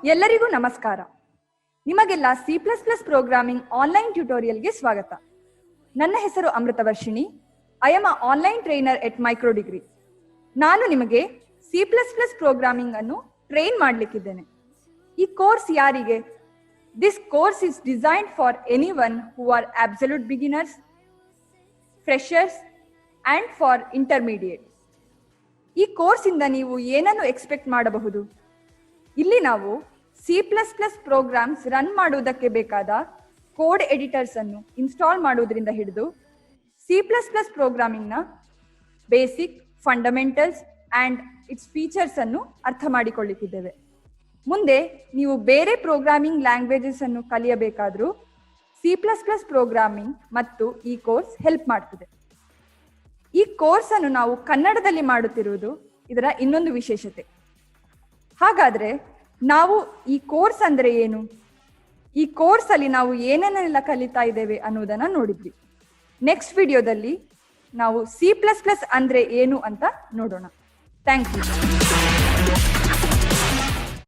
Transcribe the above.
ಎಲ್ಲರಿಗೂ ನಮಸ್ಕಾರ. ನಿಮಗೆಲ್ಲ C plus plus programming online ಟ್ಯುಟೋರಿಯಲ್ಗೆ ಸ್ವಾಗತ. ನನ್ನ ಹೆಸರು Amritavarshini. I am a online trainer at Microdegree. ನಾನು ನಿಮಗೆ ಸಿ ಪ್ಲಸ್ ಪ್ಲಸ್ ಪ್ರೋಗ್ರಾಮಿಂಗ್ ಅನ್ನು ಟ್ರೈನ್ ಮಾಡಲಿಕ್ಕಿದ್ದೇನೆ. ಈ ಕೋರ್ಸ್ ಯಾರಿಗೆ? This course is designed for anyone who are absolute beginners, freshers and for intermediate. ಈ ಕೋರ್ಸ್ ಇಂದ ನೀವು ಏನನ್ನು ಎಕ್ಸ್ಪೆಕ್ಟ್ ಮಾಡಬಹುದು? ಇಲ್ಲಿ ನಾವು C plus plus programs run ಮಾಡುವುದಕ್ಕೆ ಬೇಕಾದ ಕೋಡ್ ಎಡಿಟರ್ಸ್ ಅನ್ನು ಇನ್ಸ್ಟಾಲ್ ಮಾಡುವುದರಿಂದ ಹಿಡಿದು ಸಿ ಪ್ಲಸ್ ಪ್ಲಸ್ ಪ್ರೋಗ್ರಾಮಿಂಗ್ನ basic, fundamentals and its features ಅನ್ನು ಅರ್ಥ ಮಾಡಿಕೊಳ್ಳಿಕ್ಕಿದ್ದೇವೆ. ಮುಂದೆ ನೀವು ಬೇರೆ ಪ್ರೋಗ್ರಾಮಿಂಗ್ ಲ್ಯಾಂಗ್ವೇಜಸ್ ಅನ್ನು ಕಲಿಯಬೇಕಾದರೂ ಸಿ ಪ್ಲಸ್ ಪ್ಲಸ್ ಪ್ರೋಗ್ರಾಮಿಂಗ್ ಮತ್ತು ಈ ಕೋರ್ಸ್ ಹೆಲ್ಪ್ ಮಾಡ್ತದೆ. ಈ ಕೋರ್ಸ್ ಅನ್ನು ನಾವು ಕನ್ನಡದಲ್ಲಿ ಮಾಡುತ್ತಿರುವುದು ಇದರ ಇನ್ನೊಂದು ವಿಶೇಷತೆ. ಹಾಗಾದ್ರೆ ನಾವು ಈ ಕೋರ್ಸ್ ಅಂದ್ರೆ ಏನು, ಈ ಕೋರ್ಸ್ ಅಲ್ಲಿ ನಾವು ಏನೇನೆಲ್ಲ ಕಲಿತಾ ಇದ್ದೇವೆ ಅನ್ನೋದನ್ನ ನೋಡಿದ್ವಿ. ನೆಕ್ಸ್ಟ್ ವಿಡಿಯೋದಲ್ಲಿ ನಾವು ಸಿ ಪ್ಲಸ್ ಪ್ಲಸ್ ಅಂದ್ರೆ ಏನು ಅಂತ ನೋಡೋಣ. Thank you.